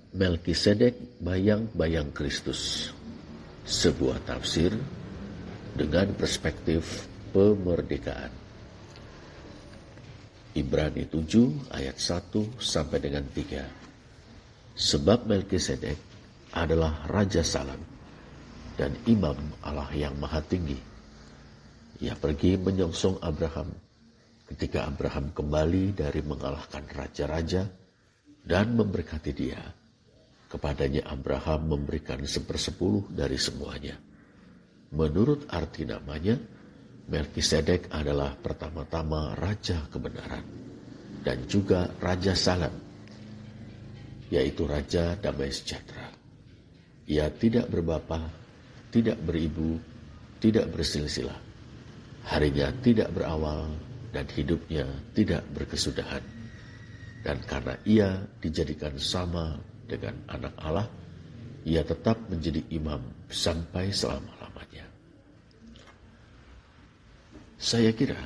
Melkisedek bayang-bayang Kristus, sebuah tafsir dengan perspektif pemerdekaan. Ibrani 7 ayat 1 sampai dengan 3. Sebab Melkisedek adalah Raja Salem dan Imam Allah yang Maha Tinggi. Ia pergi menyongsong Abraham ketika Abraham kembali dari mengalahkan raja-raja dan memberkati dia. Kepadanya Abraham memberikan 1/10 dari semuanya. Menurut arti namanya, Melkisedek adalah pertama-tama Raja Kebenaran dan juga Raja Salem, yaitu Raja Damai Sejahtera. Ia tidak berbapa, tidak beribu, tidak bersilsilah. Harinya tidak berawal dan hidupnya tidak berkesudahan. Dan karena ia dijadikan sama dengan anak Allah, ia tetap menjadi imam sampai selama-lamanya. Saya kira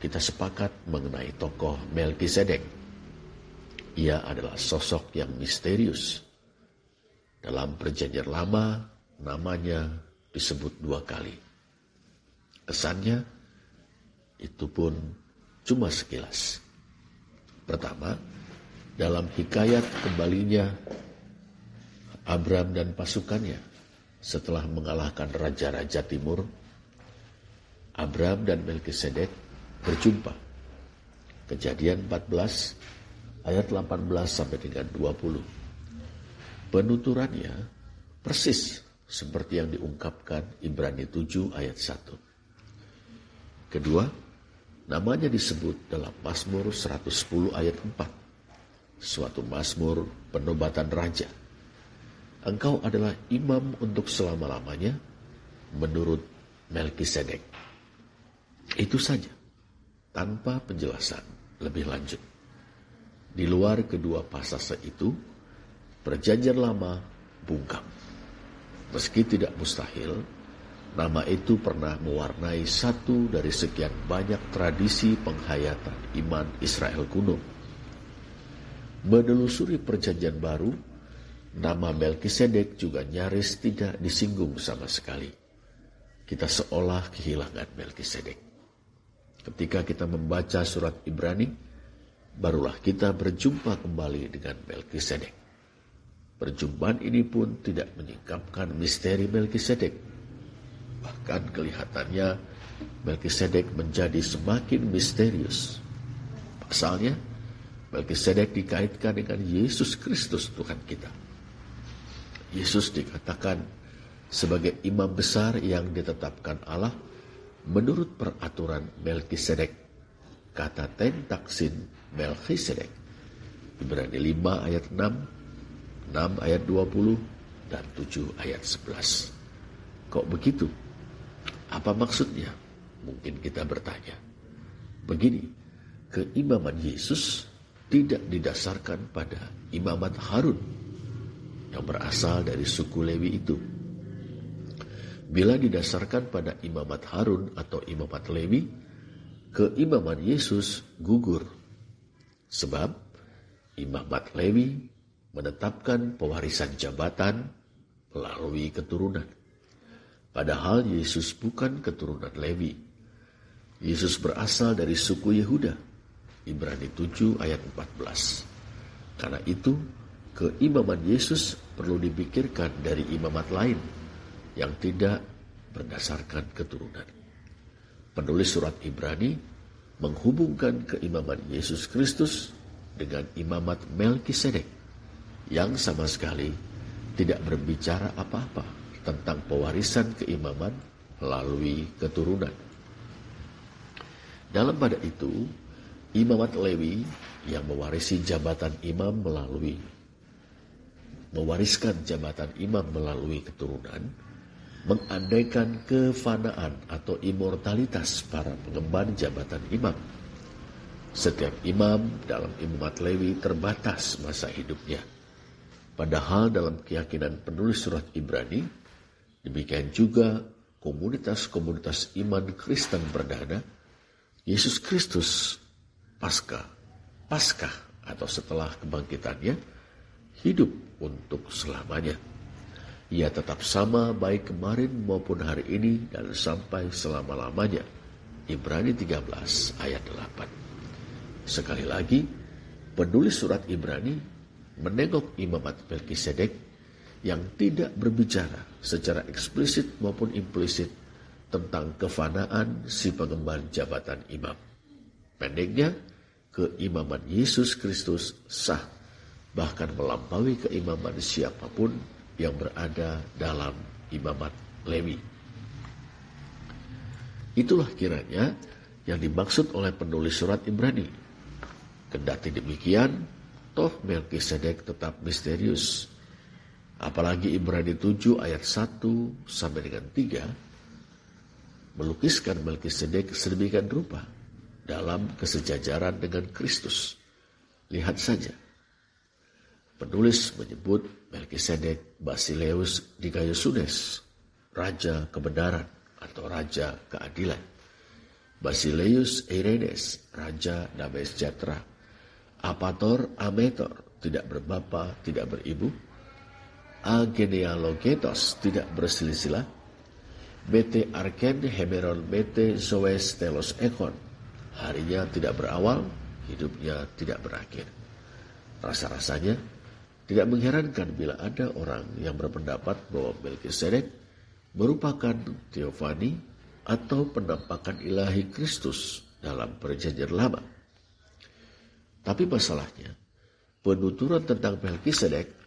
kita sepakat mengenai tokoh Melkisedek. Ia adalah sosok yang misterius. Dalam Perjanjian Lama, namanya disebut 2 kali. Kesannya itu pun cuma sekilas. Pertama, dalam hikayat kembalinya Abram dan pasukannya setelah mengalahkan raja-raja timur, Abram dan Melkisedek berjumpa. Kejadian 14 ayat 18 sampai dengan 20. Penuturannya persis seperti yang diungkapkan Ibrani 7 ayat 1. Kedua, namanya disebut dalam Mazmur 110 ayat 4. Suatu mazmur penobatan raja. Engkau adalah imam untuk selama-lamanya menurut Melkisedek. Itu saja, tanpa penjelasan lebih lanjut. Di luar kedua pasase itu, Perjanjian Lama bungkam. Meski tidak mustahil, nama itu pernah mewarnai satu dari sekian banyak tradisi penghayatan iman Israel kuno. Menelusuri Perjanjian Baru, nama Melkisedek juga nyaris tidak disinggung sama sekali. Kita seolah kehilangan Melkisedek. Ketika kita membaca surat Ibrani, barulah kita berjumpa kembali dengan Melkisedek. Perjumpaan ini pun tidak menyingkapkan misteri Melkisedek. Bahkan kelihatannya Melkisedek menjadi semakin misterius. Pasalnya, Melkisedek dikaitkan dengan Yesus Kristus Tuhan kita. Yesus dikatakan sebagai imam besar yang ditetapkan Allah menurut peraturan Melkisedek. Kata ten taksin Melkisedek. Ibrani 5 ayat 6, 6 ayat 20, dan 7 ayat 11. Kok begitu? Apa maksudnya? Mungkin kita bertanya. Begini, keimaman Yesus tidak didasarkan pada imamat Harun yang berasal dari suku Lewi itu. Bila didasarkan pada imamat Harun atau imamat Lewi, keimaman Yesus gugur. Sebab imamat Lewi menetapkan pewarisan jabatan melalui keturunan. Padahal Yesus bukan keturunan Lewi. Yesus berasal dari suku Yehuda. Ibrani 7 ayat 14. Karena itu, keimaman Yesus perlu dipikirkan dari imamat lain yang tidak berdasarkan keturunan. Penulis surat Ibrani menghubungkan keimaman Yesus Kristus dengan imamat Melkisedek yang sama sekali tidak berbicara apa-apa tentang pewarisan keimaman melalui keturunan. Dalam pada itu, imamat Lewi yang mewariskan jabatan imam melalui keturunan, mengandaikan kefanaan atau immortalitas para pengemban jabatan imam. Setiap imam dalam imamat Lewi terbatas masa hidupnya. Padahal dalam keyakinan penulis surat Ibrani, demikian juga komunitas-komunitas iman Kristen perdana, Yesus Kristus Paskah atau setelah kebangkitannya hidup untuk selamanya. Ia tetap sama baik kemarin maupun hari ini dan sampai selama-lamanya. Ibrani 13 ayat 8. Sekali lagi, penulis surat Ibrani menengok imamat Melkisedek yang tidak berbicara secara eksplisit maupun implisit tentang kefanaan si pengemban jabatan imam. Pendeknya, keimaman Yesus Kristus sah, bahkan melampaui keimaman siapapun yang berada dalam imamat Lewi. Itulah kiranya yang dimaksud oleh penulis surat Ibrani. Kendati demikian, toh Melkisedek tetap misterius. Apalagi Ibrani 7 ayat 1 sampai dengan 3 melukiskan Melkisedek sedemikian rupa dalam kesejajaran dengan Kristus. Lihat saja. Penulis menyebut Melkisedek Basileus Digayusunes, Raja Kebenaran atau Raja Keadilan. Basileus Irenes, Raja Damai Sejahtera. Apator Ametor, tidak berbapa, tidak beribu. Agenealogetos, tidak bersilisila. Bete Arken Hemeron Bete Zoes Telos Ekon, harinya tidak berawal, hidupnya tidak berakhir. Rasa-rasanya tidak mengherankan bila ada orang yang berpendapat bahwa Melkisedek merupakan teofani atau penampakan ilahi Kristus dalam Perjanjian Lama. Tapi masalahnya, penuturan tentang Melkisedek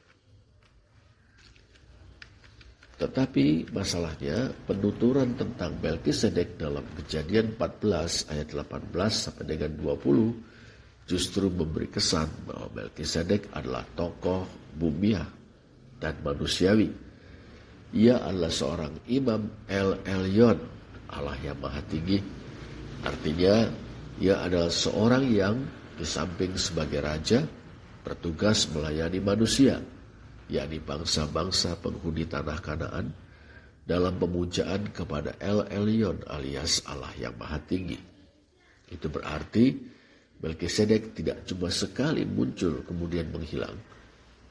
dalam Kejadian 14 ayat 18 sampai dengan 20 justru memberi kesan bahwa Melkisedek adalah tokoh bumiah dan manusiawi. Ia adalah seorang imam El Elyon, Allah yang Maha Tinggi. Artinya, ia adalah seorang yang di samping sebagai raja, bertugas melayani manusia, yakni bangsa-bangsa penghuni tanah Kanaan, dalam pemujaan kepada El Elyon alias Allah yang Maha Tinggi. Itu berarti Melkisedek tidak cuma sekali muncul kemudian menghilang.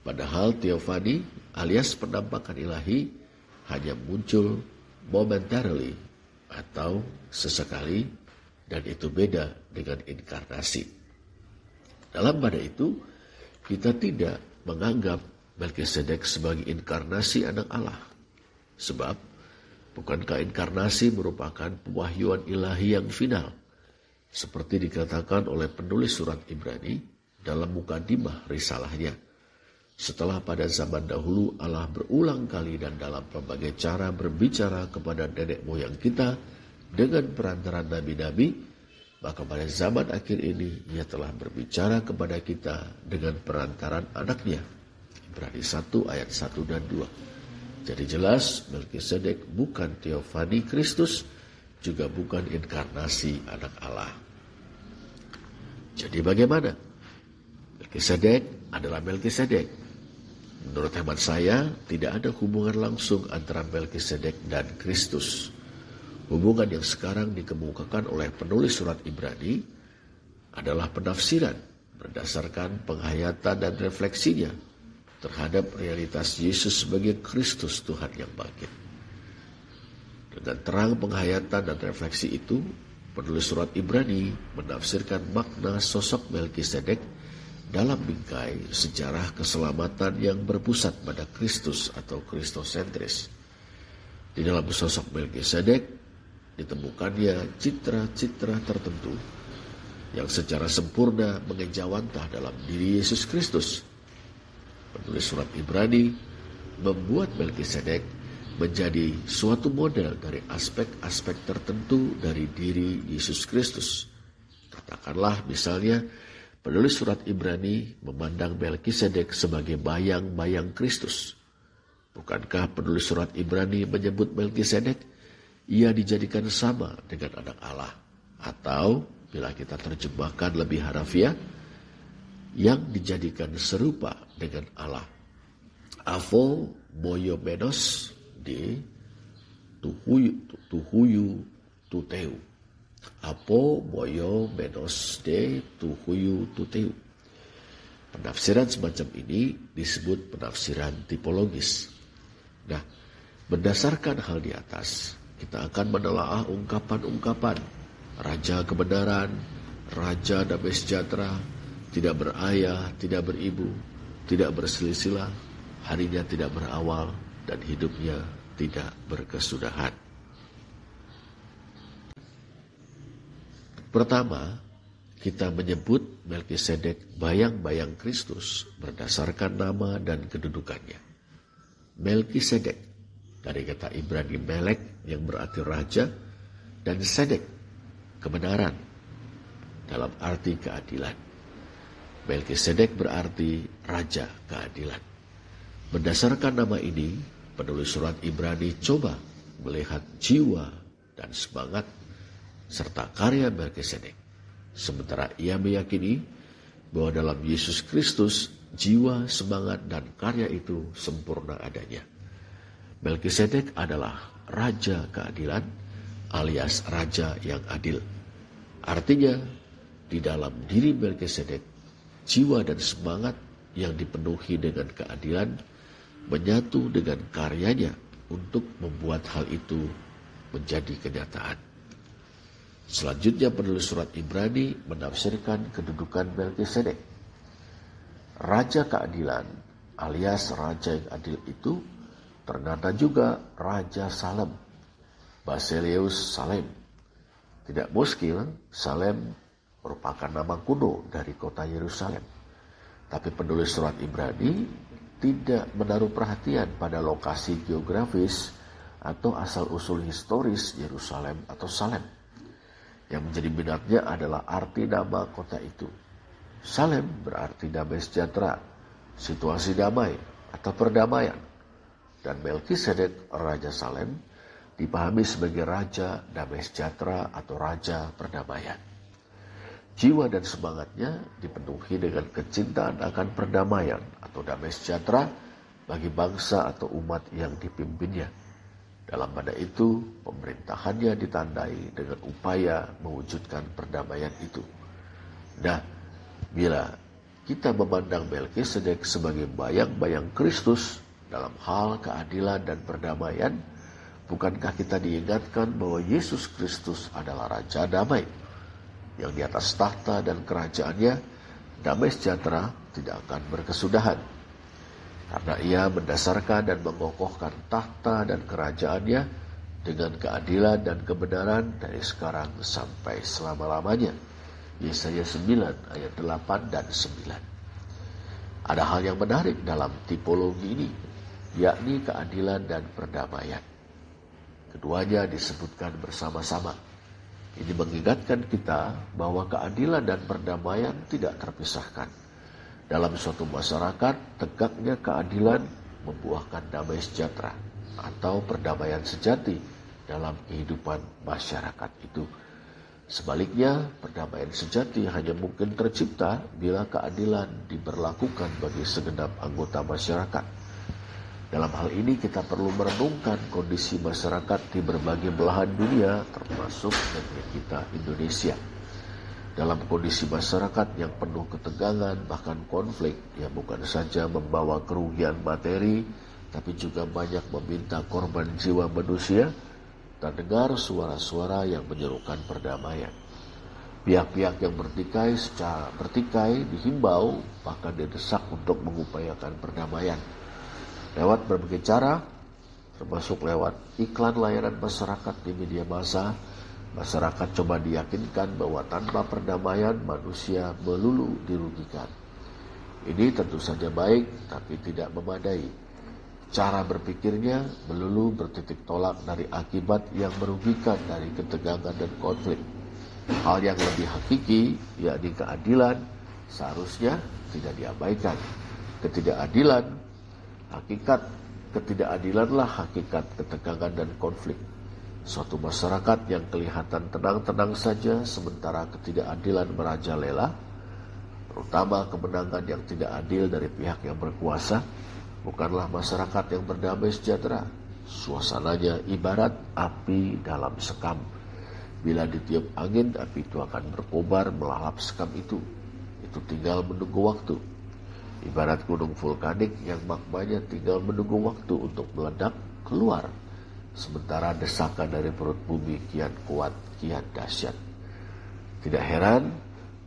Padahal teofani alias penampakan ilahi hanya muncul momentarily atau sesekali, dan itu beda dengan inkarnasi. Dalam pada itu, kita tidak menganggap Melkisedek sebagai inkarnasi anak Allah. Sebab, bukankah inkarnasi merupakan pewahyuan ilahi yang final? Seperti dikatakan oleh penulis surat Ibrani dalam mukadimah risalahnya. Setelah pada zaman dahulu Allah berulang kali dan dalam berbagai cara berbicara kepada nenek moyang kita dengan perantaraan nabi-nabi, maka pada zaman akhir ini ia telah berbicara kepada kita dengan perantaran anaknya. Ibrani 1 ayat 1 dan 2. Jadi jelas Melkisedek bukan teofani Kristus, juga bukan inkarnasi anak Allah. Jadi bagaimana? Melkisedek adalah Melkisedek. Menurut hemat saya, tidak ada hubungan langsung antara Melkisedek dan Kristus. Hubungan yang sekarang dikemukakan oleh penulis surat Ibrani adalah penafsiran berdasarkan penghayatan dan refleksinya terhadap realitas Yesus sebagai Kristus Tuhan yang bangkit. Dengan terang penghayatan dan refleksi itu, penulis surat Ibrani menafsirkan makna sosok Melkisedek dalam bingkai sejarah keselamatan yang berpusat pada Kristus atau kristosentris. Di dalam sosok Melkisedek ditemukannya citra-citra tertentu yang secara sempurna mengejawantah dalam diri Yesus Kristus. Penulis surat Ibrani membuat Melkisedek menjadi suatu model dari aspek-aspek tertentu dari diri Yesus Kristus. Katakanlah misalnya, penulis surat Ibrani memandang Melkisedek sebagai bayang-bayang Kristus. Bukankah penulis surat Ibrani menyebut Melkisedek ia dijadikan sama dengan anak Allah, atau bila kita terjemahkan lebih harafiah, yang dijadikan serupa dengan Allah. Avo moyomenos de tuhuyu tuteu. Apo moyomenos de tuhuyu tuteu. Penafsiran semacam ini disebut penafsiran tipologis. Nah, berdasarkan hal di atas, kita akan menelaah ungkapan-ungkapan Raja kebenaran, Raja damai sejahtera, tidak berayah, tidak beribu, tidak berselisih, harinya tidak berawal, dan hidupnya tidak berkesudahan. Pertama, kita menyebut Melkisedek bayang-bayang Kristus berdasarkan nama dan kedudukannya. Melkisedek dari kata Ibrani melek yang berarti raja, dan sedek kebenaran dalam arti keadilan. Melkisedek berarti raja keadilan. Berdasarkan nama ini, penulis surat Ibrani coba melihat jiwa dan semangat serta karya Melkisedek. Sementara ia meyakini bahwa dalam Yesus Kristus jiwa, semangat, dan karya itu sempurna adanya. Melkisedek adalah raja keadilan alias raja yang adil. Artinya, di dalam diri Melkisedek, jiwa dan semangat yang dipenuhi dengan keadilan menyatu dengan karyanya untuk membuat hal itu menjadi kenyataan. Selanjutnya penulis surat Ibrani menafsirkan kedudukan Melkisedek. Raja keadilan alias raja yang adil itu ternyata juga Raja Salem, Basileus Salem. Tidak muskil, Salem merupakan nama kuno dari kota Yerusalem. Tapi penulis surat Ibrani tidak menaruh perhatian pada lokasi geografis atau asal-usul historis Yerusalem atau Salem. Yang menjadi minatnya adalah arti nama kota itu. Salem berarti damai sejahtera, situasi damai atau perdamaian. Dan Melkisedek, Raja Salem, dipahami sebagai raja damai sejahtera atau raja perdamaian. Jiwa dan semangatnya dipenuhi dengan kecintaan akan perdamaian atau damai sejahtera bagi bangsa atau umat yang dipimpinnya. Dalam pada itu, pemerintahannya ditandai dengan upaya mewujudkan perdamaian itu. Nah, bila kita memandang Melkisedek sebagai bayang-bayang Kristus dalam hal keadilan dan perdamaian, bukankah kita diingatkan bahwa Yesus Kristus adalah Raja Damai, yang di atas tahta dan kerajaannya damai sejahtera tidak akan berkesudahan. Karena ia mendasarkan dan mengokohkan tahta dan kerajaannya dengan keadilan dan kebenaran dari sekarang sampai selama-lamanya. Yesaya 9 ayat 8 dan 9. Ada hal yang menarik dalam tipologi ini, yakni keadilan dan perdamaian. Keduanya disebutkan bersama-sama. Ini mengingatkan kita bahwa keadilan dan perdamaian tidak terpisahkan. Dalam suatu masyarakat, tegaknya keadilan membuahkan damai sejahtera atau perdamaian sejati dalam kehidupan masyarakat itu. Sebaliknya, perdamaian sejati hanya mungkin tercipta bila keadilan diberlakukan bagi segenap anggota masyarakat. Dalam hal ini kita perlu merenungkan kondisi masyarakat di berbagai belahan dunia, termasuk negeri kita Indonesia. Dalam kondisi masyarakat yang penuh ketegangan, bahkan konflik, yang bukan saja membawa kerugian materi, tapi juga banyak meminta korban jiwa manusia, terdengar suara-suara yang menyerukan perdamaian. Pihak-pihak yang bertikai dihimbau, bahkan didesak untuk mengupayakan perdamaian. Lewat berbagai cara, termasuk lewat iklan layanan masyarakat di media massa, masyarakat coba diyakinkan bahwa tanpa perdamaian manusia melulu dirugikan. Ini tentu saja baik, tapi tidak memadai. Cara berpikirnya melulu bertitik tolak dari akibat yang merugikan dari ketegangan dan konflik. Hal yang lebih hakiki, yakni keadilan, seharusnya tidak diabaikan. Ketidakadilanlah hakikat ketegangan dan konflik. Suatu masyarakat yang kelihatan tenang-tenang saja sementara ketidakadilan merajalela, terutama kemenangan yang tidak adil dari pihak yang berkuasa, bukanlah masyarakat yang berdamai sejahtera. Suasananya ibarat api dalam sekam. Bila ditiup angin, api itu akan berkobar melalap sekam itu. Itu tinggal menunggu waktu. ibarat gunung vulkanik yang magmanya tinggal menunggu waktu untuk meledak keluar, sementara desakan dari perut bumi kian kuat, kian dahsyat. Tidak heran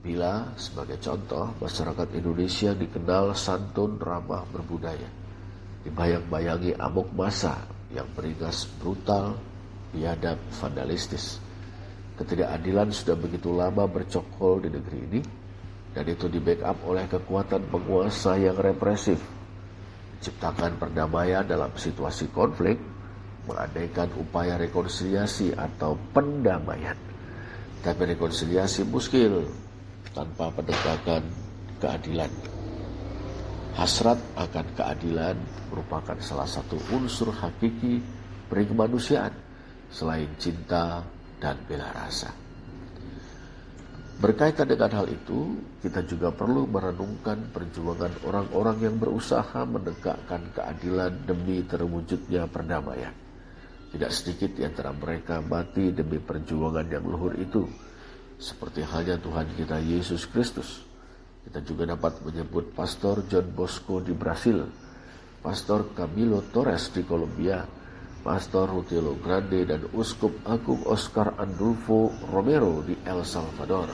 bila, sebagai contoh, masyarakat Indonesia dikenal santun, ramah, berbudaya, dibayang-bayangi amuk massa yang beringas brutal, biadab, vandalistis. Ketidakadilan sudah begitu lama bercokol di negeri ini, dan itu di-backup oleh kekuatan penguasa yang represif, menciptakan perdamaian dalam situasi konflik, mengandaikan upaya rekonsiliasi atau pendamaian. Tapi rekonsiliasi muskil tanpa penegakan keadilan. Hasrat akan keadilan merupakan salah satu unsur hakiki perikemanusiaan selain cinta dan bela rasa. Berkaitan dengan hal itu, kita juga perlu merenungkan perjuangan orang-orang yang berusaha menegakkan keadilan demi terwujudnya perdamaian. Tidak sedikit di antara mereka mati demi perjuangan yang luhur itu, seperti halnya Tuhan kita Yesus Kristus. Kita juga dapat menyebut Pastor John Bosco di Brasil, Pastor Camilo Torres di Kolombia, Pastor Rutilo Grande dan Uskup Agung Oscar Andulfo Romero di El Salvador.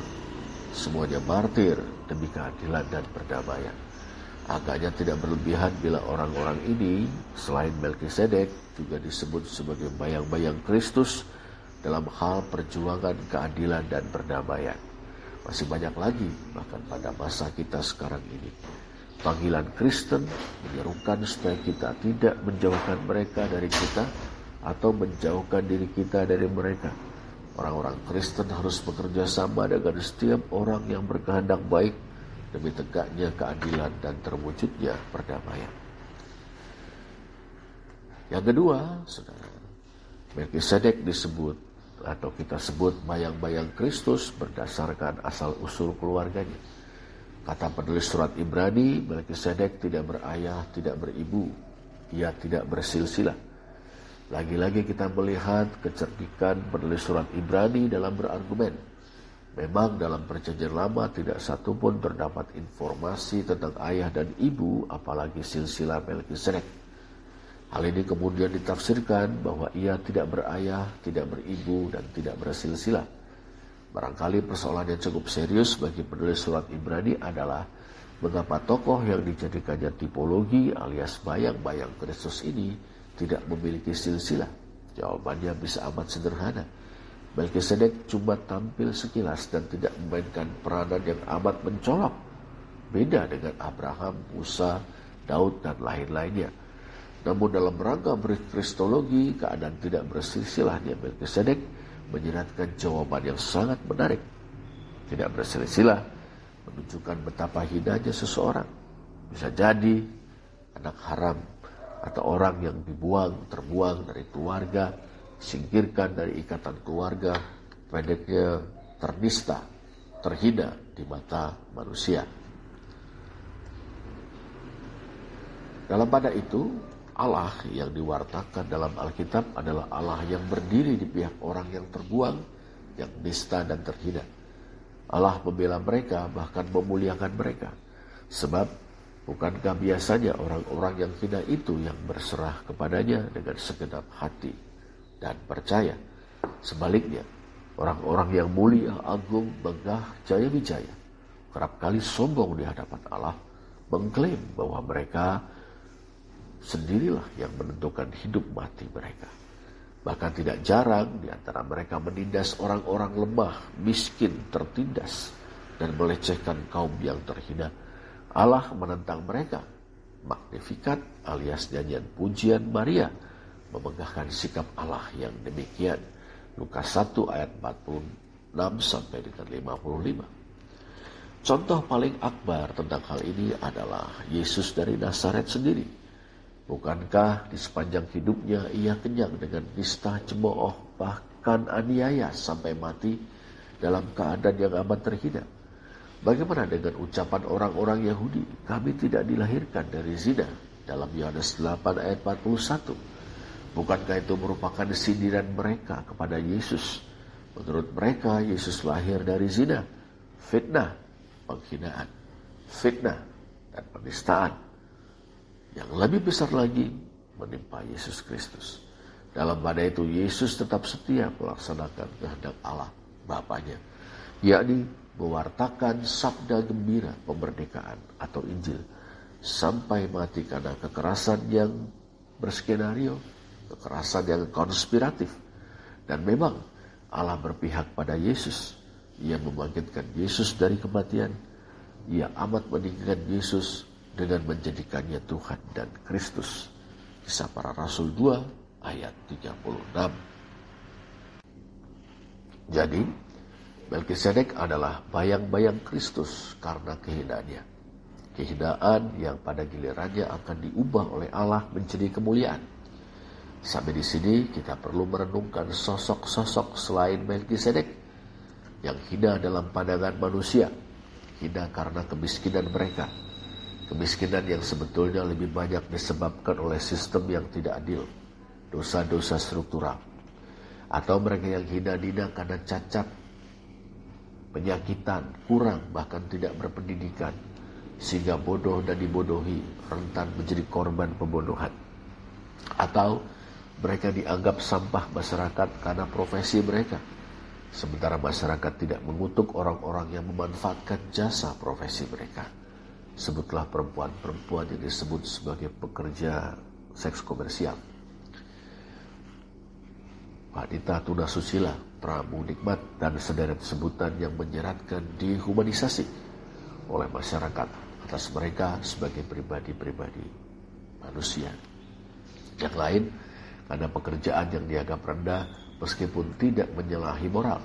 Semuanya martir demi keadilan dan perdamaian. Agaknya tidak berlebihan bila orang-orang ini, selain Melkisedek, juga disebut sebagai bayang-bayang Kristus dalam hal perjuangan keadilan dan perdamaian. Masih banyak lagi, bahkan pada masa kita sekarang ini. Panggilan Kristen menyerukan supaya kita tidak menjauhkan mereka dari kita atau menjauhkan diri kita dari mereka. Orang-orang Kristen harus bekerja sama dengan setiap orang yang berkehendak baik demi tegaknya keadilan dan terwujudnya perdamaian. Yang kedua, saudara, Melkisedek disebut atau kita sebut bayang-bayang Kristus berdasarkan asal-usul keluarganya. Kata penulis surat Ibrani, Melkisedek tidak berayah, tidak beribu, ia tidak bersilsilah. Lagi-lagi kita melihat kecerdikan penulis surat Ibrani dalam berargumen. Memang dalam perjanjian lama tidak satu pun terdapat informasi tentang ayah dan ibu, apalagi silsilah Melkisedek. Hal ini kemudian ditafsirkan bahwa ia tidak berayah, tidak beribu, dan tidak bersilsilah. Barangkali persoalan yang cukup serius bagi penulis surat Ibrani adalah mengapa tokoh yang dijadikannya tipologi alias bayang-bayang Kristus ini tidak memiliki silsilah. Jawabannya bisa amat sederhana. Melkisedek cuma tampil sekilas dan tidak memainkan peranan yang amat mencolok. Beda dengan Abraham, Musa, Daud, dan lain-lainnya. Namun dalam rangka berkristologi, keadaan tidak bersilsilahnya Melkisedek menyeratkan jawaban yang sangat menarik. Tidak bersilsilah menunjukkan betapa hinanya seseorang. Bisa jadi anak haram atau orang yang terbuang dari keluarga, singkirkan dari ikatan keluarga, pendeknya ternista, terhina di mata manusia. Dalam pada itu, Allah yang diwartakan dalam Alkitab adalah Allah yang berdiri di pihak orang yang terbuang, yang nista dan terhina. Allah membela mereka, bahkan memuliakan mereka. Sebab bukankah biasanya orang-orang yang hina itu yang berserah kepadanya dengan segenap hati dan percaya. Sebaliknya, orang-orang yang mulia, agung, megah, jaya-wijaya, kerap kali sombong di hadapan Allah, mengklaim bahwa mereka sendirilah yang menentukan hidup mati mereka. Bahkan tidak jarang di antara mereka menindas orang-orang lemah, miskin, tertindas, dan melecehkan kaum yang terhina. Allah menentang mereka. Magnificat alias nyanyian pujian Maria memegahkan sikap Allah yang demikian. Lukas 1 ayat 46 sampai dengan 55. Contoh paling akbar tentang hal ini adalah Yesus dari Nazaret sendiri. Bukankah di sepanjang hidupnya ia kenyang dengan nista, cemooh, bahkan aniaya sampai mati dalam keadaan yang amat terhina? Bagaimana dengan ucapan orang-orang Yahudi, kami tidak dilahirkan dari zina, dalam Yohanes 8 ayat 41? Bukankah itu merupakan sindiran mereka kepada Yesus? Menurut mereka, Yesus lahir dari zina, fitnah, penghinaan, fitnah, dan penistaan. Yang lebih besar lagi menimpa Yesus Kristus. Dalam pada itu Yesus tetap setia melaksanakan kehendak Allah Bapanya, yakni mewartakan sabda gembira kemerdekaan atau Injil sampai mati karena kekerasan yang berskenario, kekerasan yang konspiratif. Dan memang Allah berpihak pada Yesus. Ia membangkitkan Yesus dari kematian. Ia amat meninggikan Yesus dengan menjadikannya Tuhan dan Kristus. Kisah Para Rasul 2 ayat 36. Jadi, Melkisedek adalah bayang-bayang Kristus karena kehinaannya. Kehinaan yang pada gilirannya akan diubah oleh Allah menjadi kemuliaan. Sampai di sini kita perlu merenungkan sosok-sosok selain Melkisedek yang hina dalam pandangan manusia. Hina karena kemiskinan mereka. Kemiskinan yang sebetulnya lebih banyak disebabkan oleh sistem yang tidak adil, dosa-dosa struktural. Atau mereka yang hina-hina karena cacat, penyakitan, kurang, bahkan tidak berpendidikan, sehingga bodoh dan dibodohi, rentan menjadi korban pembunuhan. Atau mereka dianggap sampah masyarakat karena profesi mereka, sementara masyarakat tidak mengutuk orang-orang yang memanfaatkan jasa profesi mereka. Sebutlah perempuan-perempuan yang disebut sebagai pekerja seks komersial, wanita tunasusila, pramu nikmat, dan sederet sebutan yang menyeratkan dihumanisasi oleh masyarakat atas mereka sebagai pribadi-pribadi manusia. Yang lain karena pekerjaan yang dianggap rendah meskipun tidak menyalahi moral,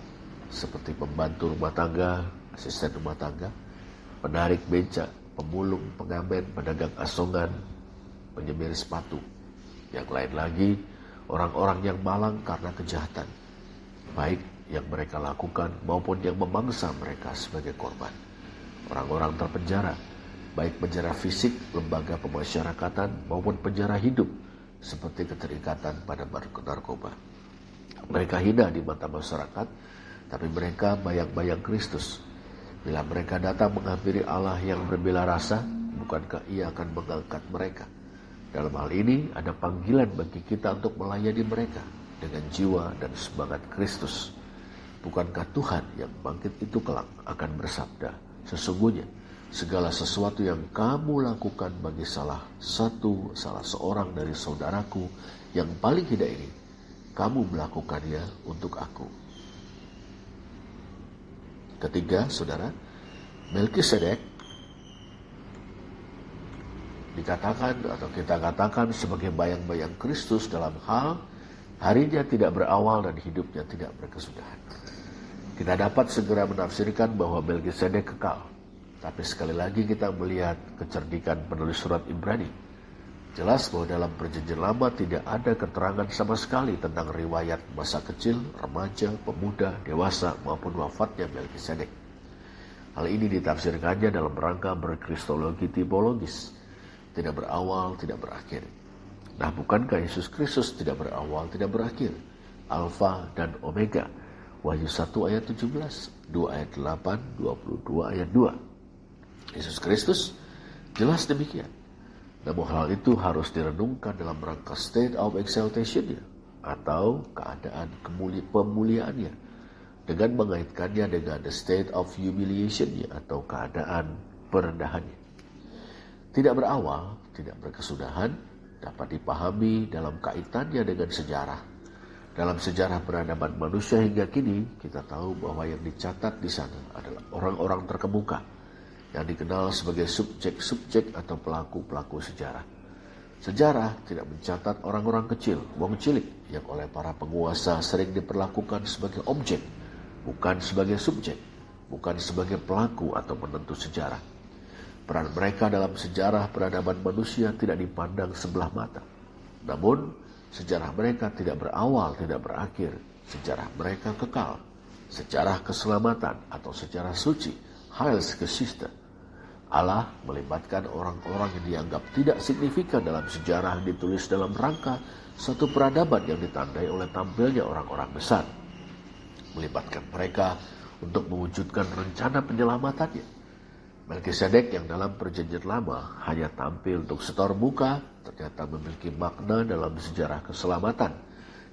seperti pembantu rumah tangga, asisten rumah tangga, penarik beca, pemulung, pengamen, pedagang asongan, penyemir sepatu. Yang lain lagi orang-orang yang malang karena kejahatan, baik yang mereka lakukan maupun yang memangsa mereka sebagai korban. Orang-orang terpenjara, baik penjara fisik, lembaga pemasyarakatan maupun penjara hidup, seperti keterikatan pada narkoba. Mereka hina di mata masyarakat, tapi mereka bayang-bayang Kristus. Bila mereka datang menghampiri Allah yang berbela rasa, bukankah Ia akan mengangkat mereka? Dalam hal ini ada panggilan bagi kita untuk melayani mereka dengan jiwa dan semangat Kristus. Bukankah Tuhan yang bangkit itu kelak akan bersabda, sesungguhnya segala sesuatu yang kamu lakukan bagi salah seorang dari saudaraku yang paling hina ini, kamu melakukannya untuk aku. Ketiga, saudara, Melkisedek dikatakan atau kita katakan sebagai bayang-bayang Kristus dalam hal harinya tidak berawal dan hidupnya tidak berkesudahan. Kita dapat segera menafsirkan bahwa Melkisedek kekal. Tapi sekali lagi kita melihat kecerdikan penulis surat Ibrani. Jelas bahwa dalam perjanjian lama tidak ada keterangan sama sekali tentang riwayat masa kecil, remaja, pemuda, dewasa maupun wafatnya Melkisedek. Hal ini ditafsirkannya dalam rangka berkristologi tipologis. Tidak berawal, tidak berakhir. Nah, bukankah Yesus Kristus tidak berawal, tidak berakhir? Alfa dan Omega. Wahyu 1 ayat 17, 2 ayat 8, 22 ayat 2. Yesus Kristus jelas demikian. Namun hal itu harus direnungkan dalam rangka state of exaltation-nya atau keadaan pemuliaannya, dengan mengaitkannya dengan the state of humiliation-nya atau keadaan perendahannya. Tidak berawal, tidak berkesudahan dapat dipahami dalam kaitannya dengan sejarah. Dalam sejarah peradaban manusia hingga kini, kita tahu bahwa yang dicatat di sana adalah orang-orang terkemuka yang dikenal sebagai subjek-subjek atau pelaku-pelaku sejarah. Sejarah tidak mencatat orang-orang kecil, wong cilik, yang oleh para penguasa sering diperlakukan sebagai objek, bukan sebagai subjek, bukan sebagai pelaku atau penentu sejarah. Peran mereka dalam sejarah peradaban manusia tidak dipandang sebelah mata. Namun, sejarah mereka tidak berawal, tidak berakhir. Sejarah mereka kekal. Sejarah keselamatan atau sejarah suci, Heilsgeschichte. Allah melibatkan orang-orang yang dianggap tidak signifikan dalam sejarah yang ditulis dalam rangka suatu peradaban yang ditandai oleh tampilnya orang-orang besar. Melibatkan mereka untuk mewujudkan rencana penyelamatannya. Melkisedek yang dalam perjanjian lama hanya tampil untuk setor muka, ternyata memiliki makna dalam sejarah keselamatan.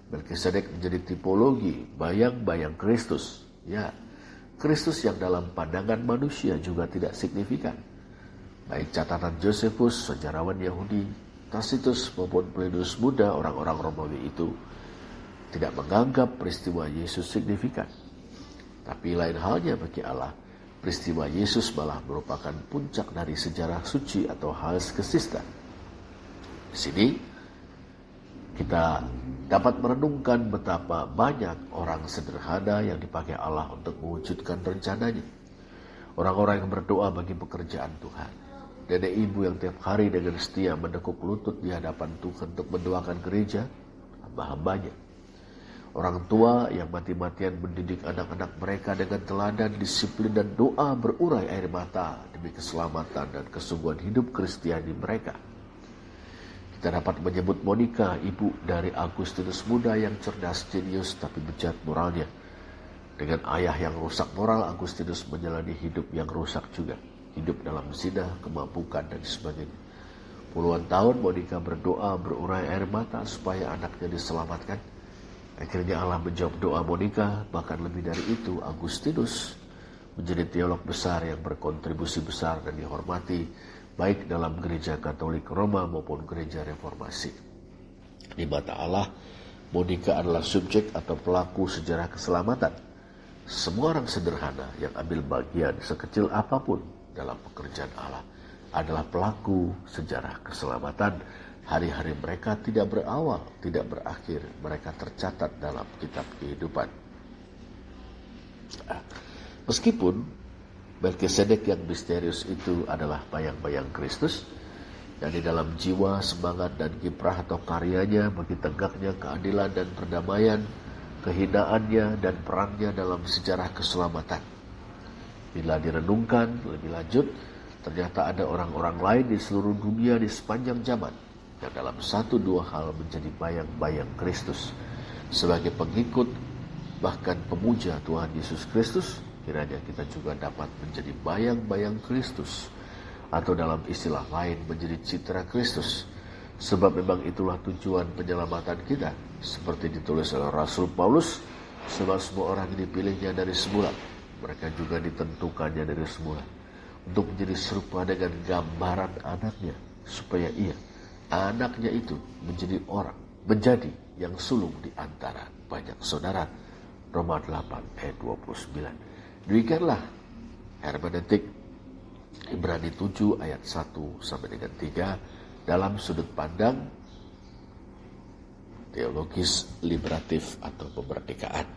Melkisedek menjadi tipologi bayang-bayang Kristus. Ya, Kristus yang dalam pandangan manusia juga tidak signifikan. Baik catatan Josephus, sejarawan Yahudi, Tacitus maupun Plinius Muda, orang-orang Romawi itu tidak menganggap peristiwa Yesus signifikan. Tapi lain halnya bagi Allah, peristiwa Yesus malah merupakan puncak dari sejarah suci atau Heils Geschichte. Di sini kita dapat merenungkan betapa banyak orang sederhana yang dipakai Allah untuk mewujudkan rencananya. Orang-orang yang berdoa bagi pekerjaan Tuhan. Nenek ibu yang tiap hari dengan setia mendekuk lutut di hadapan Tuhan untuk mendoakan gereja, hamba-hambanya. Orang tua yang mati-matian mendidik anak-anak mereka dengan teladan, disiplin, dan doa berurai air mata demi keselamatan dan kesungguhan hidup Kristiani mereka. Kita dapat menyebut Monica, ibu dari Agustinus Muda yang cerdas, jenius, tapi bejat moralnya. Dengan ayah yang rusak moral, Agustinus menjalani hidup yang rusak juga. Hidup dalam zina, kemabukan, dan sebagainya. Puluhan tahun Monica berdoa berurai air mata supaya anaknya diselamatkan. Akhirnya Allah menjawab doa Monica. Bahkan lebih dari itu, Agustinus menjadi teolog besar yang berkontribusi besar dan dihormati baik dalam gereja Katolik Roma maupun gereja Reformasi. Di mata Allah, Monica adalah subjek atau pelaku sejarah keselamatan. Semua orang sederhana yang ambil bagian sekecil apapun dalam pekerjaan Allah adalah pelaku sejarah keselamatan. Hari-hari mereka tidak berawal, tidak berakhir. Mereka tercatat dalam kitab kehidupan. Meskipun Melkisedek yang misterius itu adalah bayang-bayang Kristus, yang di dalam jiwa, semangat, dan kiprah atau karyanya bagi tegaknya keadilan dan perdamaian, kehinaannya dan perannya dalam sejarah keselamatan. Bila direnungkan lebih lanjut, ternyata ada orang-orang lain di seluruh dunia di sepanjang zaman yang dalam satu dua hal menjadi bayang-bayang Kristus. Sebagai pengikut bahkan pemuja Tuhan Yesus Kristus, kiranya kita juga dapat menjadi bayang-bayang Kristus, atau dalam istilah lain menjadi citra Kristus. Sebab memang itulah tujuan penyelamatan kita, seperti ditulis oleh Rasul Paulus, sebab semua orang dipilihnya dari semula, mereka juga ditentukannya dari semula untuk menjadi serupa dengan gambaran anaknya, supaya ia, anaknya itu, menjadi yang sulung di antara banyak saudara. Roma 8 ayat 29. Demikianlah hermeneutik Ibrani 7 ayat 1 sampai dengan 3 dalam sudut pandang teologis liberatif atau kemerdekaan.